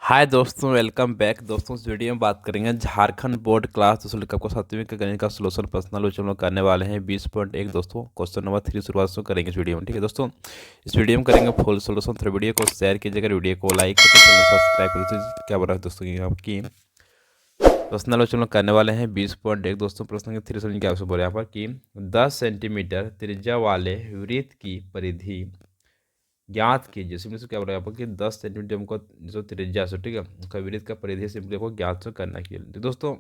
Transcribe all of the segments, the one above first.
हाय दोस्तों, welcome back. दोस्तों इस वीडियो में बात करेंगे झारखंड बोर्ड क्लास दोस्तों आपको 7वीं के गणित का सोल्यूशन पर्सनल हम लोग करने वाले हैं 20.1 दोस्तों। क्वेश्चन नंबर 3 शुरुआत से करेंगे इस वीडियो में। ठीक है दोस्तों, इस वीडियो में करेंगे फुल सोल्यूशन। तो वीडियो को शेयर कीजिएगा, वीडियो को लाइक करके चैनल सब्सक्राइब कर दीजिए। क्या बोल रहा है दोस्तों की आपकी पर्सनल हम लोग करने वाले हैं 20.1 दोस्तों। प्रश्न के 3 समझ क्या बोल रहे हैं यहाँ पर कि 10 सेंटीमीटर त्रिज्या वाले वृत्त की परिधि ज्ञात कीजिए। सिंपली से क्या बोल रहा है आपको कि 10 सेंटीमीटर हमको जो त्रिज्या से, ठीक है, उसका वृत्त का परिधि सिंपली आपको ज्ञात से करना है। तो दोस्तों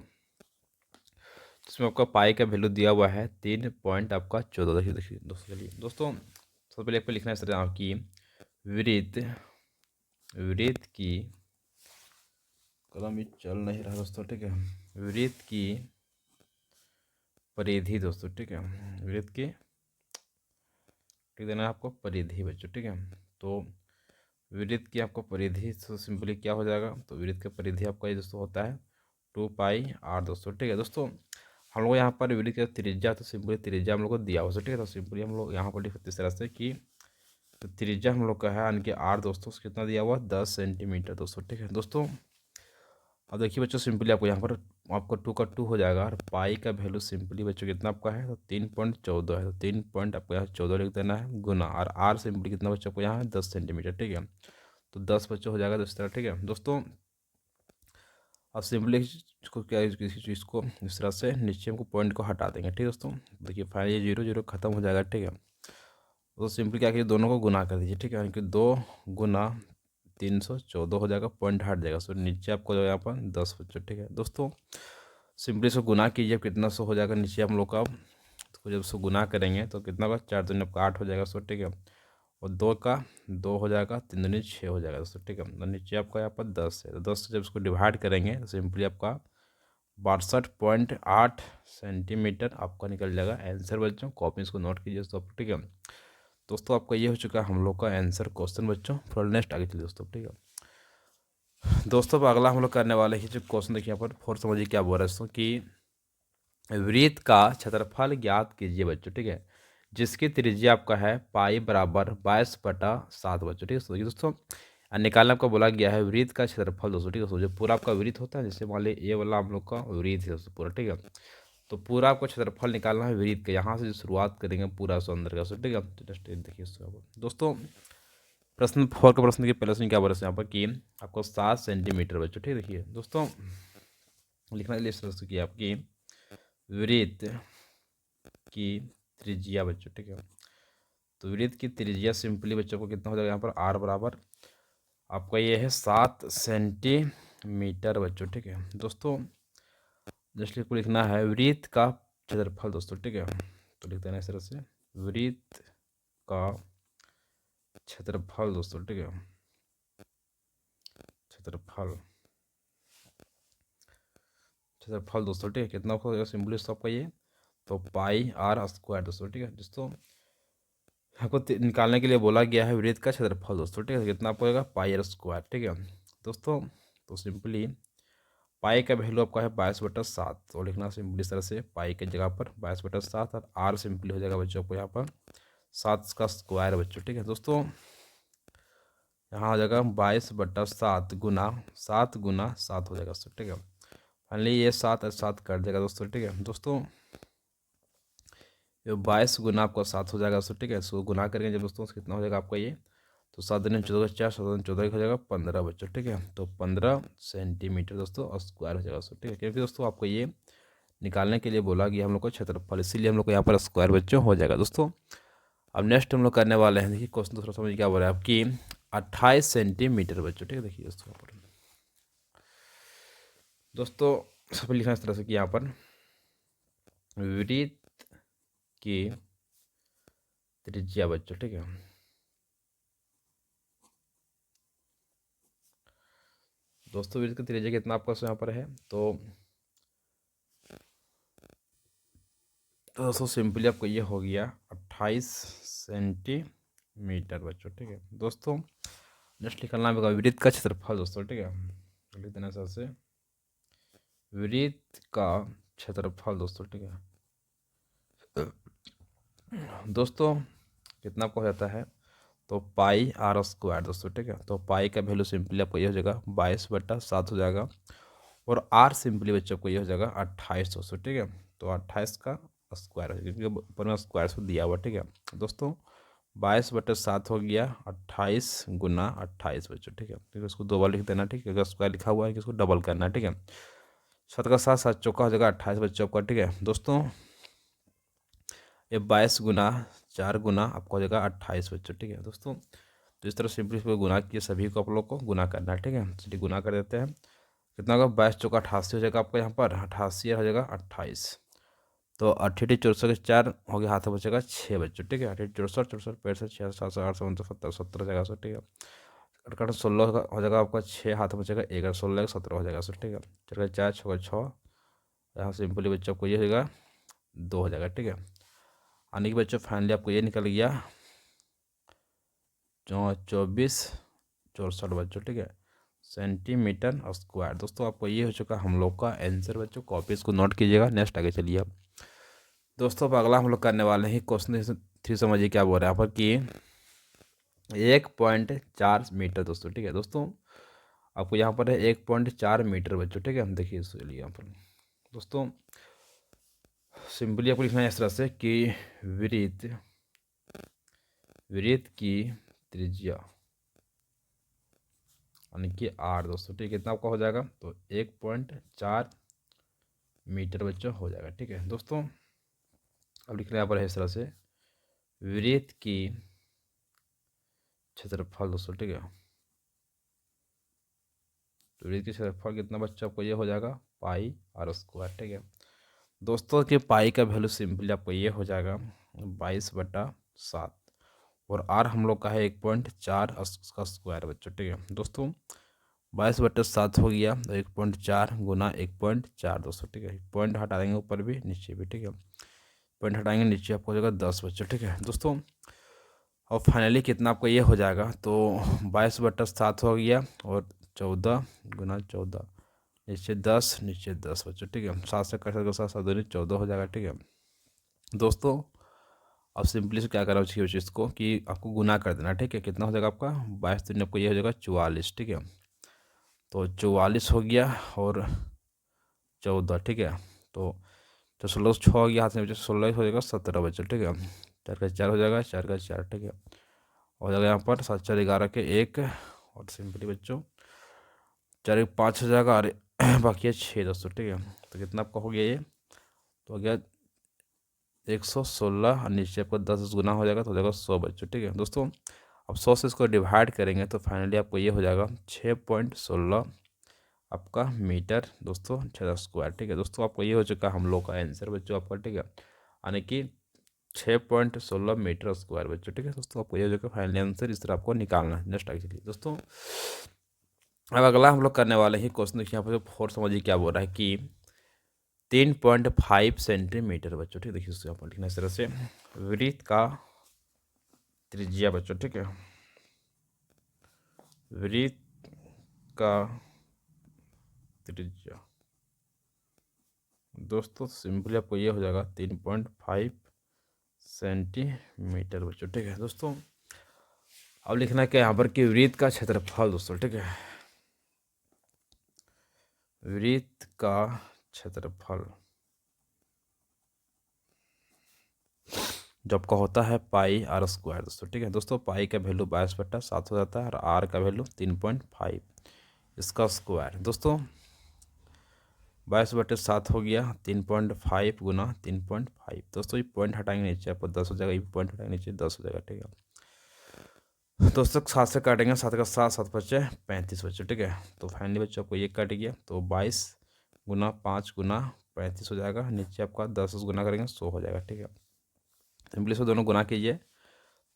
इसमें आपका पाई का वैल्यू दिया हुआ है 3 पॉइंट आपका 14। देखिए देखिए दोस्तों, चलिए दोस्तों सबसे पहले आपको लिखना है सर आपकी वृत्त वृत्त की, कलम भी चल नहीं रहा दोस्तों, ठीक है, वृत्त की परिधि दोस्तों, ठीक है, वृत्त की ठीक देना है आपको परिधि बच्चों, ठीक है। तो वृत्त की आपको परिधि तो सिंपली क्या हो जाएगा, तो वृत्त का परिधि आपका ये दोस्तों होता है 2πr दोस्तों, ठीक है। दोस्तों हम लोग यहाँ पर वृत्त का त्रिज्या, तो सिंपली त्रिज्या हम लोग को दिया हुआ, ठीक है। तो सिंपली हम लोग यहाँ पर लिख सकते इस तरह से कि तो त्रिज्या हम लोग का है यानी कि आर दोस्तों, कितना दिया हुआ 10 सेंटीमीटर दोस्तों, ठीक है दोस्तों। अब देखिए बच्चों सिंपली आपको यहाँ पर आपको 2 का 2 हो जाएगा और पाई का वैल्यू सिंपली बच्चों कितना आपका है, तो 3.14 है। तो 3 पॉइंट आपको यहाँ 14 लिख देना है गुना, और आर सिंपली कितना बच्चों को यहाँ है 10 सेंटीमीटर, ठीक है। तो 10 बच्चों हो जाएगा इस तरह, ठीक है दोस्तों। अब सिंपली इसको क्या किसी चीज़ को इस तरह से नीचे हमको पॉइंट को हटा देंगे, ठीक है दोस्तों। देखिए फाइनली ये 0 0 खत्म हो जाएगा, ठीक है। तो सिंपली क्या कीजिए, दोनों को गुना कर दीजिए, ठीक है, यानी कि 2 गुना 314 हो जाएगा, पॉइंट हट जाएगा। सो नीचे आपको जो यहाँ पर 10 बच्चों, ठीक है दोस्तों। सिंपली इसको गुना कीजिए, कितना सो हो जाएगा नीचे हम लोग का। तो जब इसको गुना करेंगे तो कितना होगा, 4 दूनी आपका 8 हो जाएगा सो, ठीक है। और 2 का 2 हो जाएगा, 3 दूनी 6 हो जाएगा दोस्तों, ठीक है। तो नीचे आपका यहाँ पर 10 है, तो 10 से जब इसको डिवाइड करेंगे तो सिंपली आपका 62.8 सेंटीमीटर आपका निकल जाएगा आंसर बच्चों। कॉपी इसको नोट कीजिए दोस्तों, ठीक है दोस्तों। आपका ये हो चुका है हम लोग का आंसर क्वेश्चन बच्चों। फिर नेक्स्ट आगे चलिए दोस्तों, ठीक है दोस्तों। अब अगला हम लोग करने वाले हैं जो क्वेश्चन देखिए यहाँ पर, फोर समझिए क्या बोल रहा है दोस्तों कि वृत्त का क्षेत्रफल ज्ञात कीजिए बच्चों, ठीक है, जिसकी त्रिज्या आपका है पाई बराबर 22/7 बच्चों, ठीक है। तो देखिए दोस्तों निकालने आपका बोला गया है वृत्त का क्षेत्रफल दोस्तों, ठीक है। दोस्तों जो पूरा आपका वृत्त होता है, जैसे मान लीजिए ये वाला हम लोग का वृत्त है दोस्तों पूरा, ठीक है। तो पूरा आपको क्षेत्रफल निकालना है वृत्त का, यहाँ से जो शुरुआत करेंगे पूरा सो अंदर का, ठीक है। तो जस्ट देखिए दोस्तों प्रश्न 4 के प्रश्न के पहले से क्या बोल रहे हैं यहाँ पर कि आपको 7 सेंटीमीटर बच्चों, ठीक है। देखिए दोस्तों लिखना के लिए दोस्तों की आपकी वृत्त की त्रिज्या बच्चों, ठीक है। तो वृत्त की त्रिज्या सिंपली बच्चों को कितना हो जाएगा यहाँ पर, आर बराबर आपका ये है 7 सेंटीमीटर बच्चों, ठीक है दोस्तों। जस्ट को लिखना है वृत्त का क्षेत्रफल दोस्तों, ठीक है। तो लिखते हैं इस तरह से वृत्त का क्षेत्रफल दोस्तों, ठीक है, क्षेत्रफल क्षेत्रफल दोस्तों, ठीक है। कितना हो जाएगा सिंपली आपका ये, तो पाई आर स्क्वायर दोस्तों, ठीक है दोस्तों। आपको निकालने के लिए बोला गया है वृत्त का क्षेत्रफल दोस्तों, ठीक है। कितना आपको होगा पाई आर स्क्वायर, ठीक है दोस्तों। तो सिंपली पाई का वैल्यू आपका है 22/7, तो लिखना सिंपली इस तरह से पाई की जगह पर 22/7, और आर सिंपली हो जाएगा बच्चों को यहाँ पर 7 का स्क्वायर बच्चों, ठीक है दोस्तों। यहाँ हो जाएगा 22/7 गुना 7 गुना 7 हो जाएगा दोस्तों, ठीक है। फाइनली ये 7 और 7 कट जाएगा दोस्तों, ठीक है दोस्तों। ये 22 गुना आपका 7 हो जाएगा दोस्तों, ठीक है। सो गुना करेंगे जब दोस्तों कितना हो जाएगा आपका ये, तो 7 दूनी 14 4, 7 दूनी 14 हो जाएगा 15 बच्चों, ठीक है। तो 15 सेंटीमीटर दोस्तों और स्क्वायर हो जाएगा दोस्तों, ठीक है। क्योंकि दोस्तों आपको ये निकालने के लिए बोला गया हम लोग को क्षेत्रफल, इसीलिए हम लोग को यहाँ पर स्क्वायर बच्चों हो जाएगा दोस्तों। अब नेक्स्ट हम लोग करने वाले हैं, देखिए क्वेश्चन दूसरा समझ क्या बोल रहा है आपकी 28 सेंटीमीटर बच्चों, ठीक है। देखिए दोस्तों यहाँ पर दोस्तों सब लिखना इस तरह से कि यहाँ पर वृत्त की त्रिज्या बच्चों, ठीक है। दोस्तों वृत्त का त्रिज्या कितना आपका यहाँ पर है, तो दोस्तों सिंपली आपको ये हो गया 28 सेंटीमीटर बच्चों, ठीक है दोस्तों। नेक्स्ट निकलना होगा वृत्त का क्षेत्रफल दोस्तों, ठीक है। लिख देना सर से वृत्त का क्षेत्रफल दोस्तों, ठीक है दोस्तों। कितना आपको हो जाता है, तो पाई आर स्क्वायर दोस्तों, ठीक है। तो पाई का वैल्यू सिंपली आपको ये हो जाएगा 22/7 हो जाएगा, और आर सिंपली बच्चों को ये हो जाएगा 28 दोस्तों, ठीक है। तो 28 का स्क्वायर हो जाएगा, क्योंकि ऊपर में स्क्वायर से दिया हुआ, ठीक है दोस्तों। 22/7 हो गया 28 गुना 28 बच्चों, ठीक है। क्योंकि उसको 2 बार लिख देना, ठीक है। अगर स्क्वायर लिखा हुआ है कि उसको डबल करना है, ठीक है। 7 का 7, 7 चौका हो जाएगा 28 बच्चों का, ठीक है दोस्तों। ये 22 गुना 4 गुना आपको हो जाएगा 28 बच्चों, ठीक है दोस्तों। तो इस तरह सिंपली इसको गुना किए, सभी को आप लोग को गुना करना है, ठीक है। चलिए गुना कर देते हैं। कितना होगा, 22 चौका 88 हो जाएगा आपका यहाँ पर, 88 हो जाएगा 28। तो 88 64 के 4 हो गया, हाथ में बचेगा 6 बच्चों, ठीक है। 88 64 64 65 66 67 68 69 70 70 हो जाएगा सर, ठीक है। कट 16 हो जाएगा आपका, 6 हाथ में बचेगा 1 16 17 हो जाएगा सर, ठीक है। चलेगा 4 6 6, यहाँ सिंपली बच्चों को ये होगा 2 हो जाएगा, ठीक है। आने के बच्चों फाइनली आपको ये निकल गया 24 64 बच्चों, ठीक है, सेंटीमीटर स्क्वायर। दोस्तों आपको ये हो चुका हम लोग का आंसर बच्चों। कॉपी इसको नोट कीजिएगा। नेक्स्ट आगे चलिए अब दोस्तों, अब अगला हम लोग करने वाले हैं क्वेश्चन 3। समझिए क्या बोल रहा है यहाँ पर कि 1.4 मीटर दोस्तों, ठीक है दोस्तों। आपको यहाँ पर है 1.4 मीटर बच्चों, ठीक है। हम देखिए इसलिए यहाँ पर दोस्तों सिंपली आपको लिखना है इस तरह से कि वृत्त की त्रिज्या यानी कि आर दोस्तों, ठीक है। कितना आपका हो जाएगा, तो 1.4 मीटर बच्चों हो जाएगा, ठीक है दोस्तों। अब लिख रहे हैं यहाँ पर है इस तरह से वृत्त की क्षेत्रफल दोस्तों, ठीक है। तो वृत्त की क्षेत्रफल कितना बच्चों आपको ये हो जाएगा पाई आर स्क्वायर, ठीक है दोस्तों। कि पाई का वैल्यू सिंपली आपको ये हो जाएगा 22/7, और आर हम लोग का है 1.4 का स्क्वायर बच्चों, ठीक है दोस्तों। 22/7 हो गया, तो 1.4 गुना 1.4 दोस्तों, ठीक है। पॉइंट हटा देंगे ऊपर भी नीचे भी, ठीक है। पॉइंट हटाएंगे नीचे आपको हो जाएगा 10 बच्चों, ठीक है दोस्तों। और फाइनली कितना आपको ये हो जाएगा, तो 22/7 हो गया, और 14 गुना 14 नीचे 10 नीचे 10 बच्चों, ठीक है। 7 से कट 7 7 दूनी 14 हो जाएगा, ठीक है दोस्तों। अब सिंपली से क्या करना चाहिए उस चीज़ को कि आपको गुना कर देना, ठीक है। कितना हो जाएगा आपका 22 दूनी आपको ये हो जाएगा 44, ठीक है। तो 44 हो गया और 14, ठीक है। तो 16 6 हो गया, हाथ में बचे 16 हो जाएगा 17 बच्चों, ठीक है। 4 का 4 हो जाएगा, 4 का 4, ठीक है। हो जाएगा यहाँ पर 7 4 11 के 1, और सिंपली बच्चों 4 1 5 हो जाएगा, और बाकी है 6 दोस्तों, ठीक है। तो कितना आपका हो गया ये, तो हो गया 116, और नीचे आपको 10 गुना हो जाएगा, तो हो जाएगा 100 बच्चों, ठीक है दोस्तों। अब 100 से इसको डिवाइड करेंगे तो फाइनली आपको ये हो जाएगा 6.16 आपका मीटर दोस्तों क्षेत्र स्क्वायर, ठीक है दोस्तों। आपको ये हो चुका हम लोग का आंसर बच्चों आपका, ठीक है, यानी कि 6.16 मीटर स्क्वायर बच्चों, ठीक है दोस्तों। आपको ये हो चुका फाइनल आंसर। इस तरह आपको निकालना है। नेक्स्ट आगे दोस्तों, अब अगला हम लोग करने वाले हैं क्वेश्चन। देखिए यहाँ पर 4 समझिए क्या बोल रहा है कि 3.5 सेंटीमीटर बच्चों, ठीक है। देखिए यहाँ पर लिखना इस तरह से वृत्त का त्रिज्या बच्चों, ठीक है, वृत्त का त्रिज्या दोस्तों सिंपली आपको ये हो जाएगा 3.5 सेंटीमीटर बच्चों, ठीक है दोस्तों। अब लिखना है क्या यहाँ पर कि वृत्त का क्षेत्रफल दोस्तों, ठीक है, वृत्त का क्षेत्रफल जो आपका होता है पाई आर स्क्वायर दोस्तों, ठीक है दोस्तों। पाई का वैल्यू 22/7 हो जाता है, और आर का वैल्यू 3.5 इसका स्क्वायर दोस्तों। 22/7 हो गया, 3.5 गुना 3.5 दोस्तों। ये पॉइंट हटाएंगे नीचे आपको 10 हो जाएगा, ये पॉइंट हटाएंगे नीचे 10 हो जाएगा, ठीक है दोस्तों। 7 से काटेंगे, 7 का 7 7 बचे 35 बच्चे, ठीक है। तो फाइनली बच्चों आपको ये कट गया, तो 22 गुना 5 गुना 35 हो जाएगा। नीचे आपका 10 गुना करेंगे 100 हो जाएगा, ठीक है। सिंपली से दोनों गुना कीजिए,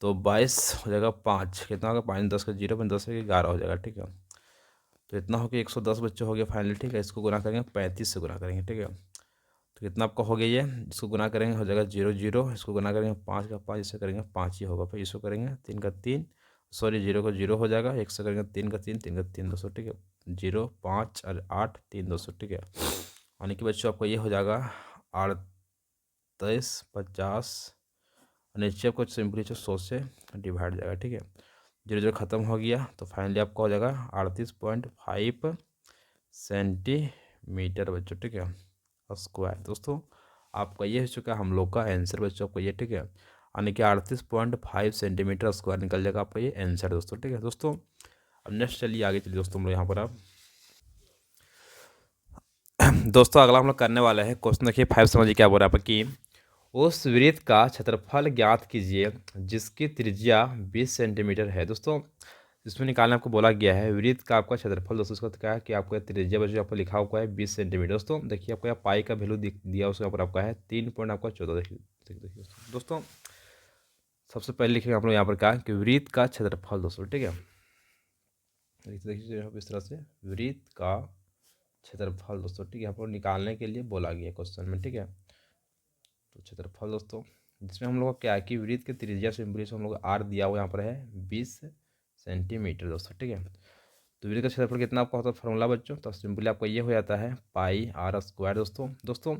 तो 22 हो जाएगा 5, कितना होगा 5 10 का 0 5 10 का 11 हो जाएगा, ठीक है। तो इतना हो गया 110 बच्चे हो गए फाइनली, ठीक है। इसको गुना करेंगे 35 से गुना करेंगे, ठीक है। तो कितना आपका हो गया ये, इसको गुना करेंगे हो जाएगा 0 0, इसको गुना करेंगे 5 का 5, इससे करेंगे 5 ही होगा। फिर इसको करेंगे 3 का 3, सॉरी 0 का 0 हो जाएगा, 1 से करेंगे 3 का 3 3 का 3 200, ठीक है। 0 5 और 8 3 200, ठीक है। यानी कि बच्चों आपको ये हो जाएगा 38 50 और नीचे आपको सिंपली 100 से डिवाइड जाएगा, ठीक है। 0 0 खत्म हो गया, तो फाइनली आपका हो जाएगा 38.5 सेंटीमीटर बच्चों, ठीक है, स्क्वायर। दोस्तों आपका ये हो चुका है हम लोग का आंसर बच्चों, आपका ये, ठीक है, यानी कि 38.5 सेंटीमीटर स्क्वायर निकल जाएगा आपका ये आंसर दोस्तों, ठीक है। दोस्तों अब नेक्स्ट चलिए आगे चलिए दोस्तों, हम लोग यहाँ पर आप दोस्तों अगला हम लोग करने वाले हैं क्वेश्चन। देखिए 5 समझिए क्या बोल रहा है आपका कि उस वृत्त का क्षेत्रफल ज्ञात कीजिए जिसकी त्रिज्या 20 सेंटीमीटर है। दोस्तों इसमें निकालने आपको बोला गया है वृत्त का आपका क्षेत्रफल। दोस्तों उसका क्या है कि आपका त्रिज्या बच्चों आपको लिखा हुआ है 20 सेंटीमीटर। दोस्तों देखिए आपको यहाँ पाई का वैल्यू दिया उसके ऊपर आपका है 3.14। देखिए देखिए दोस्तों सबसे पहले लिखेंगे आप लोग यहाँ पर क्या कि वृत्त का क्षेत्रफल दोस्तों, ठीक है। देखिए इस तरह से वृत्त का क्षेत्रफल दोस्तों, ठीक है, यहाँ पर निकालने के लिए बोला गया क्वेश्चन में, ठीक है। तो क्षेत्रफल दोस्तों जिसमें हम लोग का क्या है कि वृत्त के त्रिज्या से हम लोग आर दिया हुआ यहाँ पर है 20 सेंटीमीटर दोस्तों, ठीक है। तो वृत्त का क्षेत्रफल कितना आपका होता है फार्मूला बच्चों, तो सिंपली आपका ये हो जाता है पाई आर स्क्वायर दोस्तों। दोस्तों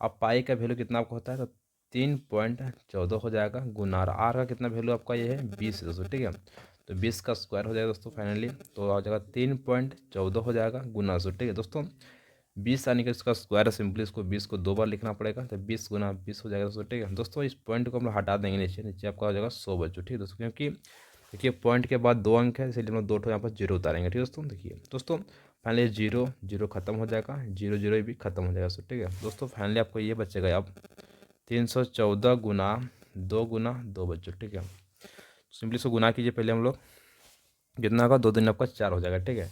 अब पाई का वैल्यू कितना आपका होता है तो 3.14 हो जाएगा, गुना आर का कितना वैल्यू आपका ये है 20 दोस्तों, ठीक है। तो 20 का स्क्वायर हो जाएगा दोस्तों फाइनली, तो आ जाएगा 3.14 हो जाएगा गुना सौ, ठीक है। दोस्तों 20 आने का इसका स्क्वायर है, सिंपली इसको 20 को 2 बार लिखना पड़ेगा, तो 20 गुना 20 हो जाएगा दोस्तों, ठीक है। दोस्तों इस पॉइंट को हम लोग हटा देंगे, नीचे नीचे आपका हो जाएगा 100 बच्चों, ठीक है दोस्तों, क्योंकि देखिए पॉइंट के बाद 2 अंक है, इसलिए हम लोग 2 यहाँ पर 0 उतारेंगे, ठीक है दोस्तों। देखिए दोस्तों फाइनली 0 0 खत्म हो जाएगा, 0 0 भी खत्म हो जाएगा दोस्तों, ठीक है। दोस्तों फाइनली आपको ये बचेगा अब 314 गुना 2 बच्चों, ठीक है। सिंपली इसको गुना कीजिए पहले हम लोग, कितना होगा 2 दिन आपका 4 हो जाएगा, ठीक है।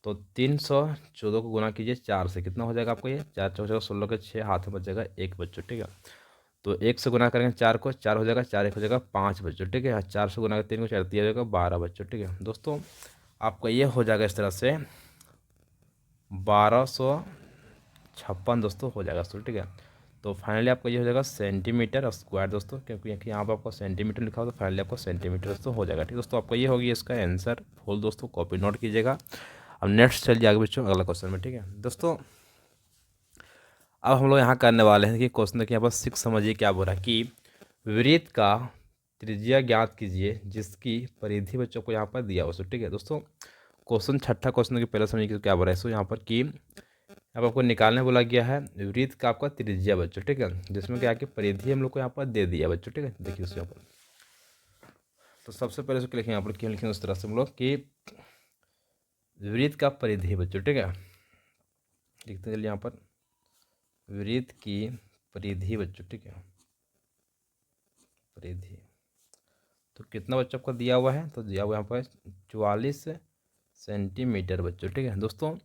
तो 314 को गुना कीजिए 4 से, कितना हो जाएगा आपको ये 4 4 हो जाएगा 16 के 6 हाथ में बचेगा 1 बच्चों, ठीक है। तो 1 से गुना करेंगे 4 को, 4 हो जाएगा, 4 1 हो जाएगा 5 बच्चों, ठीक है। 4 से गुना 3 को 4 3 हो जाएगा 12 बच्चों, ठीक है। दोस्तों आपका ये हो जाएगा इस तरह से 1256 दोस्तों हो जाएगा दोस्तों, ठीक है। तो फाइनली आपका ये हो जाएगा सेंटीमीटर स्क्वायर दोस्तों, क्योंकि यहाँ पर आपको सेंटीमीटर लिखा हो तो फाइनली आपको सेंटीमीटर दोस्तों हो जाएगा, ठीक है। दोस्तों आपका ये होगी इसका आंसर फुल दोस्तों, कॉपी नोट कीजिएगा। अब नेक्स्ट चलिए आगे बच्चों अगला क्वेश्चन में, ठीक है दोस्तों। अब हम लोग यहाँ करने वाले हैं कि क्वेश्चन देखिए यहाँ पर 6 समझिए क्या बोल रहा है कि वृत्त का त्रिज्या ज्ञात कीजिए जिसकी परिधि बच्चों को यहाँ पर दिया हो, ठीक है दोस्तों। क्वेश्चन छठा क्वेश्चन के पहले समझिए क्या बोल रहा है, सो यहाँ पर कि अब आपको निकालने बोला गया है वृत्त का आपका त्रिज्या बच्चों, ठीक है, जिसमें क्या कि परिधि हम लोग को यहाँ पर दे दिया बच्चों, ठीक है। देखिए उसके यहाँ पर तो सबसे पहले उसको लिखेंगे यहाँ पर क्यों लिखेंगे उस तरह से हम लोग कि वृत्त का परिधि बच्चों, ठीक है। लिखते चलिए यहाँ पर वृत्त की परिधि बच्चों, ठीक है, परिधि तो कितना बच्चों आपको दिया हुआ है, तो दिया हुआ यहाँ पर 44 सेंटीमीटर बच्चों, ठीक है दोस्तों।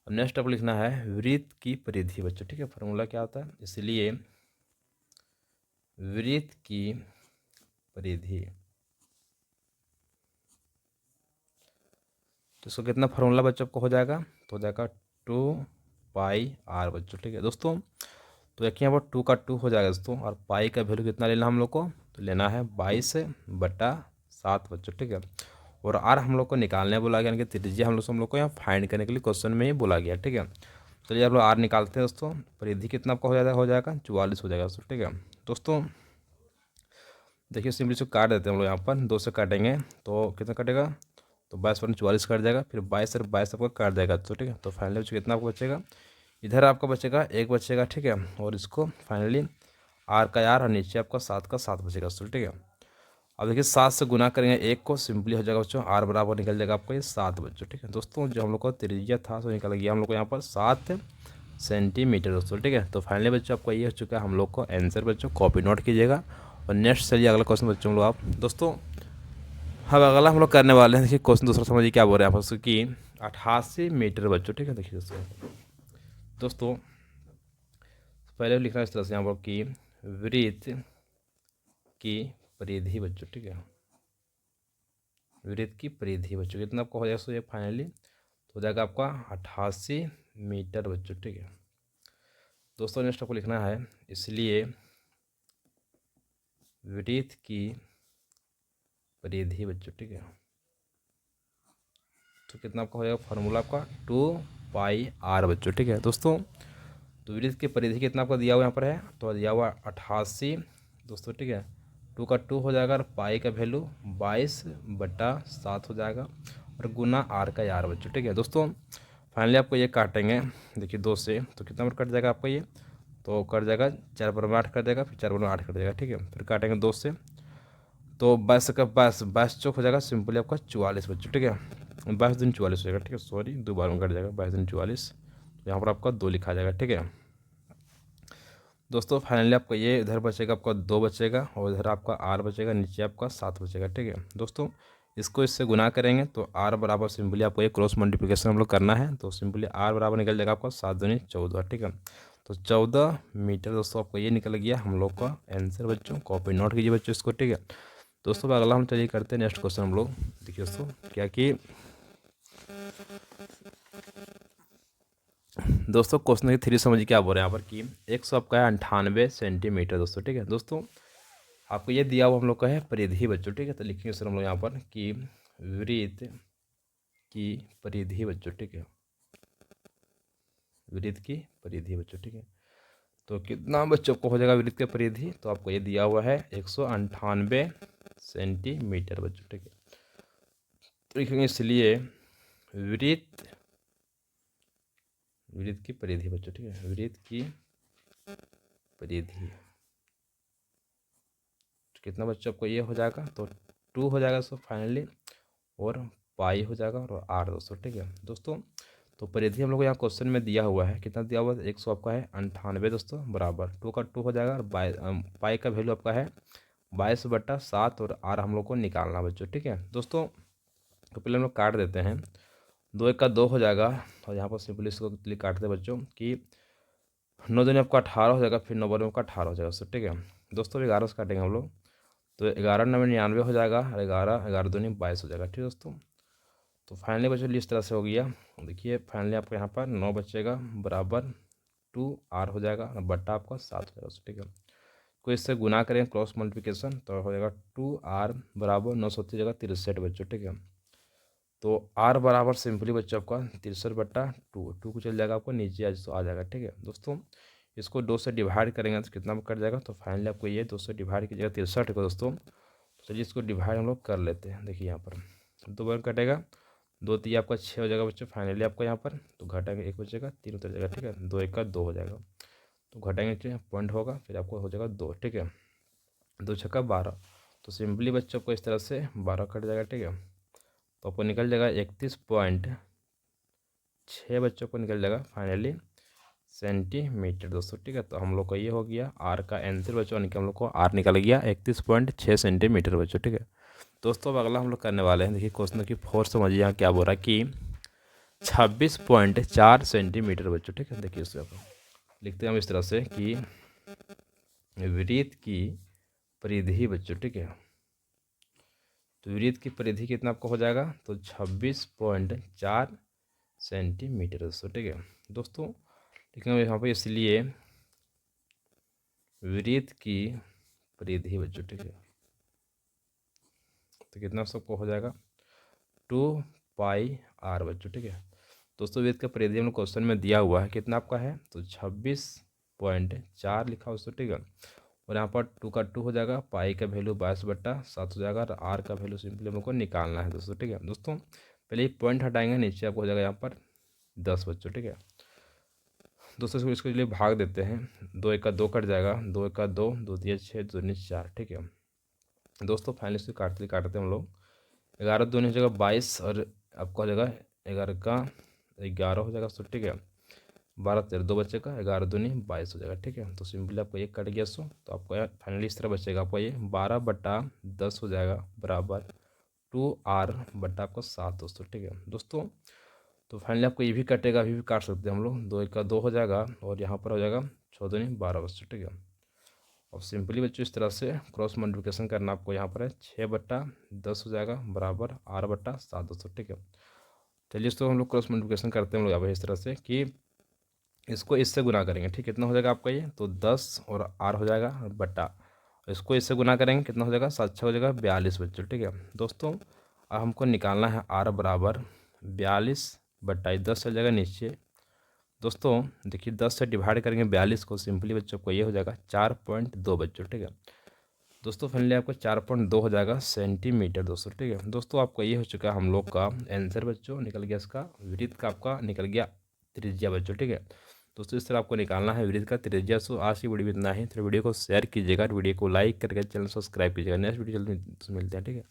अब नेक्स्ट आपको लिखना है वृत्त की परिधि बच्चों, ठीक है। फार्मूला क्या होता है, इसलिए वृत्त की परिधि, तो इसको कितना फार्मूला बच्चों आपको हो जाएगा, तो हो जाएगा 2πr बच्चों, ठीक है दोस्तों। तो देखिए यहाँ पर 2 का 2 हो जाएगा दोस्तों, और पाई का वैल्यू कितना लेना हम लोग को, तो लेना है 22/7 बच्चों, ठीक है। और आर हम लोग को निकालने बोला गया, यानी कि त्रिज्या हम लोग को यहाँ फाइंड करने के लिए क्वेश्चन में ही बोला गया, ठीक है। चलिए आप लोग आर निकालते हैं दोस्तों। परिधि कितना आपका हो जाएगा 44 हो जाएगा दोस्तों, ठीक है। दोस्तों देखिए सिंपली से काट देते हैं हम लोग, यहाँ पर 2 से काटेंगे तो कितना कटेगा, तो 22/44 कट जाएगा, फिर 22 और 22 आपका काट जाएगा तो, ठीक है। तो फाइनली कितना आपको बचेगा, इधर आपका बचेगा 1 बचेगा, ठीक है। और इसको फाइनली आर का आर और नीचे आपका 7 का 7 बचेगा दोस्तों, ठीक है। अब देखिए 7 से गुना करेंगे 1 को, सिंपली हो जाएगा बच्चों आर बराबर निकल जाएगा आपका ये 7 बच्चों, ठीक है दोस्तों। जो हम लोग का त्रिज्या था तो निकल गया हम लोग को यहाँ पर 7 सेंटीमीटर दोस्तों, ठीक है। तो फाइनली बच्चों आपका ये हो चुका है हम लोग को आंसर बच्चों, कॉपी नोट कीजिएगा। और नेक्स्ट चलिए अगला क्वेश्चन बच्चों हम लोग आप दोस्तों अब अगला हम लोग करने वाले हैं। देखिए क्वेश्चन दूसरा समझिए क्या बोल रहे हैं आप कि 88 मीटर बच्चों, ठीक है। देखिए दोस्तों पहले लिखना है इस तरह से यहाँ पर कि वृत्त की परिधि बच्चों, ठीक है, वृत्त की परिधि बच्चों कितना आपको हो जाएगा, सो ये फाइनली तो हो जाएगा आपका 88 मीटर बच्चों, ठीक है दोस्तों। नेक्स्ट आपको लिखना है इसलिए वृत्त की परिधि बच्चों, ठीक है, तो कितना आपका हो जाएगा फार्मूला आपका 2πr बच्चों, ठीक है दोस्तों। तो वृत्त की परिधि कितना आपका दिया हुआ यहाँ पर है, तो दिया हुआ 88 दोस्तों, ठीक है, 2 का 2 हो जाएगा और पाई का वैल्यू 22/7 हो जाएगा और गुना आर का आर बच्चों। ठीक है दोस्तों, फाइनली आपको ये काटेंगे, देखिए 2 से तो कितना बार कट जाएगा आपका ये, तो कट जाएगा 4 बार में 8 कट जाएगा, फिर 4 बार में 8 कट जाएगा। ठीक है, फिर काटेंगे 2 से, तो 22 का 22 चौक हो जाएगा सिंपली आपका 44 बच्चों। ठीक है, 22 दूनी 44 हो जाएगा। ठीक है, सॉरी 2 बार में कट जाएगा, 22 दूनी 44, यहाँ पर आपका 2 लिखा जाएगा। ठीक है दोस्तों, फाइनली आपका ये इधर बचेगा आपका 2 बचेगा और इधर आपका आर बचेगा, नीचे आपका 7 बचेगा। ठीक है दोस्तों, इसको इससे गुना करेंगे तो आर बराबर सिंपली आपको ये क्रॉस मल्टीप्लिकेशन हम लोग करना है, तो सिंपली आर बराबर निकल जाएगा आपका 7 दूनी 14। ठीक है, तो 14 मीटर दोस्तों आपको ये निकल गया हम लोग का आंसर बच्चों। कॉपी नोट कीजिए बच्चों इसको। ठीक है दोस्तों, अगला हम चलिए करते हैं नेक्स्ट क्वेश्चन हम लोग। देखिए दोस्तों क्या कि दोस्तों क्वेश्चन नंबर 3 समझिए क्या बोल रहे हैं यहाँ पर कि 100 आपका है 98 सेंटीमीटर दोस्तों। ठीक है दोस्तों, आपको ये दिया हुआ हम लोग का है परिधि बच्चों। ठीक है, तो लिखेंगे सर हम लोग यहाँ पर कि वृत्त की परिधि बच्चों। ठीक है, वृत्त की परिधि बच्चों। ठीक है, तो कितना बच्चों को हो जाएगा वृत्त की परिधि, तो आपको ये दिया हुआ है 198 सेंटीमीटर बच्चों। ठीक है, तो लिखेंगे इसलिए वृत्त की परिधि बच्चों। ठीक है, वृत्त की परिधि कितना बच्चों आपको ये हो जाएगा, तो 2 हो जाएगा दोस्तों फाइनली, और पाई हो जाएगा और आर दोस्तों। ठीक है दोस्तों, तो परिधि हम लोग को यहाँ क्वेश्चन में दिया हुआ है, कितना दिया हुआ है 100 आपका है 98 दोस्तों बराबर 2 का 2 हो जाएगा और पाई का वैल्यू आपका है 22/7 और आर हम लोग को निकालना बच्चों। ठीक है दोस्तों, तो पहले हम लोग काट देते हैं, 2 1 का 2 हो जाएगा और यहाँ पर सिंपली इसको काटते हैं बच्चों कि 9 दूनी आपका 18 हो जाएगा, फिर 9 बार आपका 18 हो जाएगा दोस्तों। ठीक है दोस्तों, 11 से काटेंगे हम लोग, तो 11 9 99 हो जाएगा और 11 दूनी 22 हो जाएगा। ठीक है दोस्तों, तो फाइनली बच्चों इस तरह से हो गया। देखिए फाइनली आपको यहाँ पर 9 बचेगा बराबर 2 आर हो जाएगा और बट्टा आपका 7 हो जाएगा। ठीक है, को इससे गुना करें क्रॉस मल्टीप्लिकेशन तो हो जाएगा 2 आर बराबर 930 जगह 63 बच्चों। ठीक है, तो आर बराबर सिंपली बच्चों आपका 63/2, 2 को चल जाएगा आपको नीचे आज तो आ जाएगा। ठीक है दोस्तों, इसको 2 से डिवाइड करेंगे तो कितना कट जाएगा, तो फाइनली आपको ये 2 से डिवाइड कीजिएगा 63 को दोस्तों। तो चलिए इसको डिवाइड हम लोग कर लेते हैं। देखिए यहाँ पर 2 बार कटेगा, 2 3 आपका 6 हो जाएगा बच्चों फाइनली आपका यहाँ पर, तो घटाएंगे 1 बचेगा 3 उतर जाएगा। ठीक है, 2 1 का 2 हो जाएगा, तो घटाएंगे पॉइंट होगा, फिर आपको हो जाएगा 2। ठीक है, 2 छक्का 12, तो सिंपली बच्चों को इस तरह से 12 कट जाएगा। ठीक है, तो आपको निकल जाएगा 31.6 बच्चों को निकल जाएगा फाइनली सेंटीमीटर दोस्तों। ठीक है, तो हम लोग को ये हो गया आर का आंसर बच्चों, हम लोग को आर निकल गया 31.6 सेंटीमीटर बच्चों। ठीक है दोस्तों, अब अगला हम लोग करने वाले हैं। देखिए क्वेश्चन की 4 समझिए यहाँ क्या बोल रहा है कि 26.4 सेंटीमीटर बच्चों। ठीक है, देखिए उसको लिखते हैं हम इस तरह से कि वृत्त की परिधि बच्चों। ठीक है, तो वृत्त की परिधि कितना आपको हो जाएगा, तो 26.4 सेंटीमीटर दोस्तों। ठीक है दोस्तों, लिखेंगे यहाँ पर इसलिए वृत्त की परिधि बच्चों। ठीक है, तो कितना सबको हो जाएगा 2 पाई आर बच्चों। ठीक है दोस्तों, वृत्त का परिधि हम लोग क्वेश्चन में दिया हुआ है कितना आपका है, तो 26.4 लिखा दोस्तों। ठीक है, और यहाँ पर 2 का 2 हो जाएगा, पाई का वैल्यू 22/7 हो जाएगा और आर का वैल्यू सिंपली हम लोग को निकालना है दोस्तों। ठीक है दोस्तों, पहले एक पॉइंट हटाएंगे, नीचे आपको हो जाएगा यहाँ पर 10 बच्चों। ठीक है दोस्तों, इसको लिए भाग देते हैं, 2 1 का 2 कट जाएगा, 2 1 का 2, 2 3 6, 2 9 4। ठीक है दोस्तों, फाइनली इसको काटते हम लोग, 11 2 हो जाएगा 22 और आपका हो जाएगा 11 का 11 हो जाएगा दोस्तों। ठीक है, 12 13 2 बचेगा, 11 दूनी 22 हो जाएगा। ठीक है, तो सिंपली आपको ये कट गया सो, तो आपको फाइनली इस तरह बचेगा आपको ये 12/10 हो जाएगा बराबर 2 आर बट्टा आपको 7 दोस्तों। ठीक है दोस्तों, तो फाइनली आपको ये भी कटेगा, अभी भी काट सकते हैं हम लोग, 2 1 का 2 हो जाएगा और यहाँ पर हो जाएगा 6 दूनी 12 बच्चों। ठीक है, और सिंपली बच्चों इस तरह से क्रॉस मल्टीप्लिकेशन करना आपको यहाँ पर है 6/10 हो जाएगा बराबर R/7 दोस्तों। ठीक है, चलिए इसको हम लोग क्रॉस मल्टीप्लिकेशन करते हैं हम लोग यहाँ पर इस तरह से कि इसको इससे गुना करेंगे। ठीक, कितना हो जाएगा आपका ये, तो 10 और R हो जाएगा बट्टा, इसको इससे गुना करेंगे कितना हो जाएगा, 7 6 हो जाएगा 42 बच्चों। ठीक है दोस्तों, अब हमको निकालना है R बराबर 42/10 चल जाएगा नीचे दोस्तों। देखिए 10 से डिवाइड करेंगे 42 को, सिंपली बच्चों को ये हो जाएगा 4.2 बच्चों। ठीक है, दोस्तों फाइनली आपका 4.2 हो जाएगा सेंटीमीटर दोस्तों, ठीक है। दोस्तों आपका ये हो चुका है हम लोग का आंसर बच्चों, निकल गया इसका वृत्त का आपका निकल गया त्रिज्या बच्चों, ठीक है। दोस्तों इस तरह आपको निकालना है वृत्त का त्रिज्या। सो आज की वीडियो में इतना ही। तो वीडियो को शेयर कीजिएगा, वीडियो को लाइक करके चैनल सब्सक्राइब कीजिएगा। नेक्स्ट वीडियो जल्दी मिलते हैं, ठीक है।